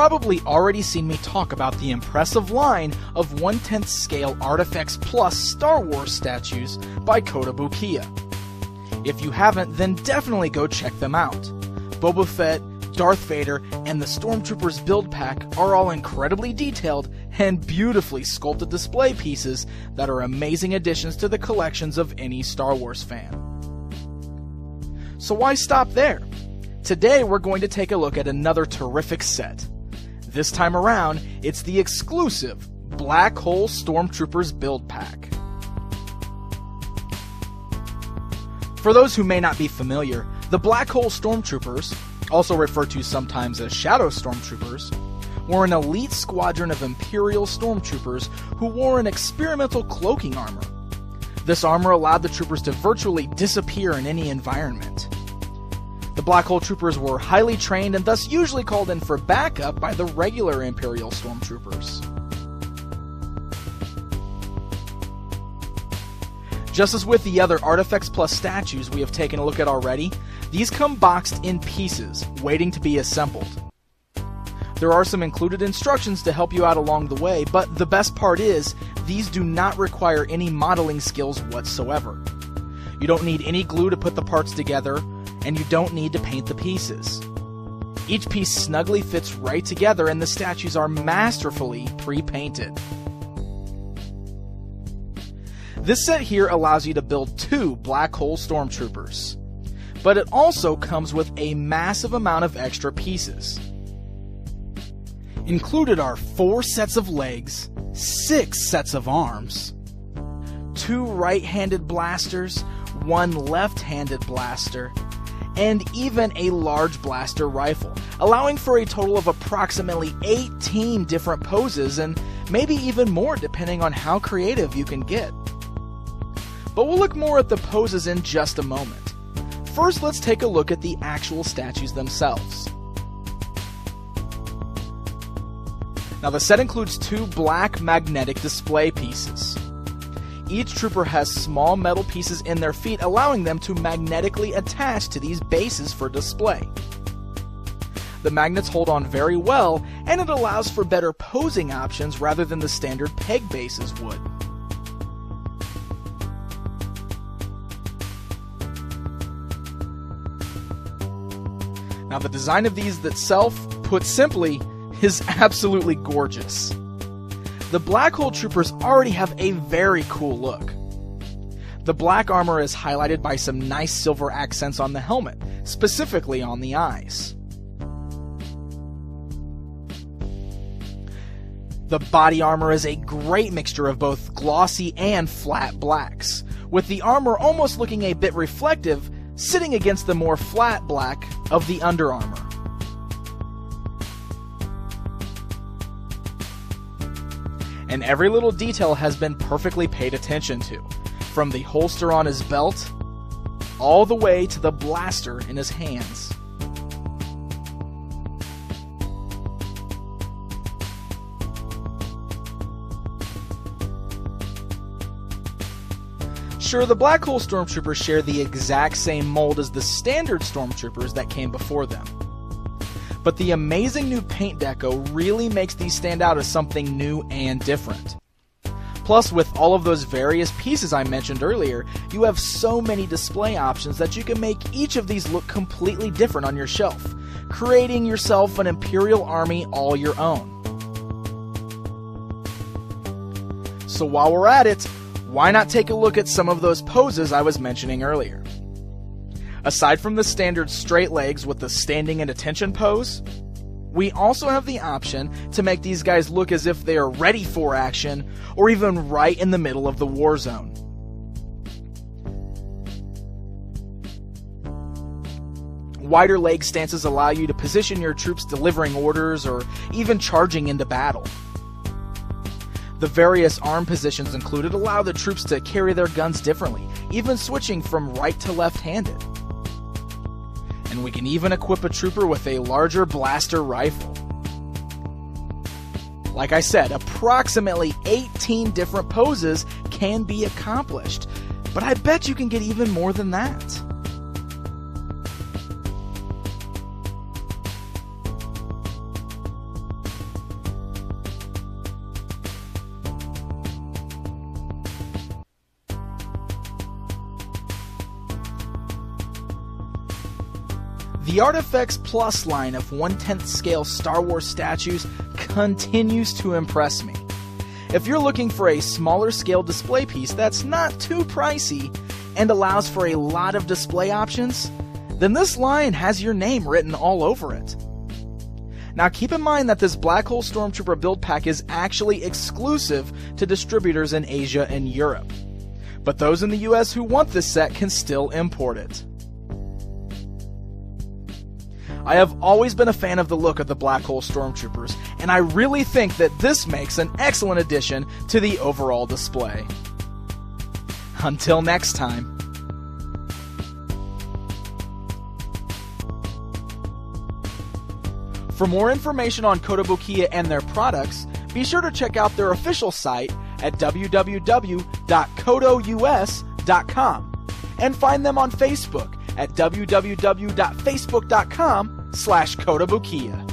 probably already seen me talk about the impressive line of 1/10 scale ArtFX Plus Star Wars statues by Kotobukiya. If you haven't, then definitely go check them out. Boba Fett, Darth Vader, and the Stormtroopers build pack are all incredibly detailed and beautifully sculpted display pieces that are amazing additions to the collections of any Star Wars fan. So why stop there? Today we're going to take a look at another terrific set. This time around, it's the exclusive Blackhole Stormtroopers build pack. For those who may not be familiar, the Blackhole Stormtroopers, also referred to sometimes as Shadow Stormtroopers, were an elite squadron of Imperial Stormtroopers who wore an experimental cloaking armor. This armor allowed the troopers to virtually disappear in any environment. The Blackhole Troopers were highly trained and thus usually called in for backup by the regular Imperial Stormtroopers. Just as with the other ArtFX Plus statues we have taken a look at already, these come boxed in pieces, waiting to be assembled. There are some included instructions to help you out along the way, but the best part is, these do not require any modeling skills whatsoever. You don't need any glue to put the parts together, and you don't need to paint the pieces. Each piece snugly fits right together and the statues are masterfully pre-painted. This set here allows you to build 2 Blackhole Stormtroopers, but it also comes with a massive amount of extra pieces. Included are 4 sets of legs, 6 sets of arms, 2 right-handed blasters, 1 left-handed blaster, and even a large blaster rifle, allowing for a total of approximately 18 different poses and maybe even more depending on how creative you can get. But we'll look more at the poses in just a moment. First, let's take a look at the actual statues themselves. Now the set includes 2 black magnetic display pieces. Each trooper has small metal pieces in their feet, allowing them to magnetically attach to these bases for display. The magnets hold on very well, and it allows for better posing options rather than the standard peg bases would. Now the design of these itself, put simply, is absolutely gorgeous. The Blackhole Troopers already have a very cool look. The black armor is highlighted by some nice silver accents on the helmet, specifically on the eyes. The body armor is a great mixture of both glossy and flat blacks, with the armor almost looking a bit reflective, sitting against the more flat black of the under armor. And every little detail has been perfectly paid attention to, from the holster on his belt, all the way to the blaster in his hands. Sure, the Blackhole Stormtroopers share the exact same mold as the standard Stormtroopers that came before them. But the amazing new paint deco really makes these stand out as something new and different. Plus, with all of those various pieces I mentioned earlier, you have so many display options that you can make each of these look completely different on your shelf, creating yourself an Imperial army all your own. So while we're at it, why not take a look at some of those poses I was mentioning earlier? Aside from the standard straight legs with the standing and attention pose, we also have the option to make these guys look as if they are ready for action, or even right in the middle of the war zone. Wider leg stances allow you to position your troops delivering orders or even charging into battle. The various arm positions included allow the troops to carry their guns differently, even switching from right to left-handed. And we can even equip a trooper with a larger blaster rifle. Like I said, approximately 18 different poses can be accomplished, but I bet you can get even more than that. The ArtFX Plus line of 1/10 scale Star Wars statues continues to impress me. If you're looking for a smaller scale display piece that's not too pricey and allows for a lot of display options, then this line has your name written all over it. Now keep in mind that this Blackhole Stormtrooper build pack is actually exclusive to distributors in Asia and Europe, but those in the US who want this set can still import it. I have always been a fan of the look of the Blackhole Stormtroopers, and I really think that this makes an excellent addition to the overall display. Until next time. For more information on Kotobukiya and their products, be sure to check out their official site at www.kotous.com and find them on Facebook at www.facebook.com/Kotobukiya.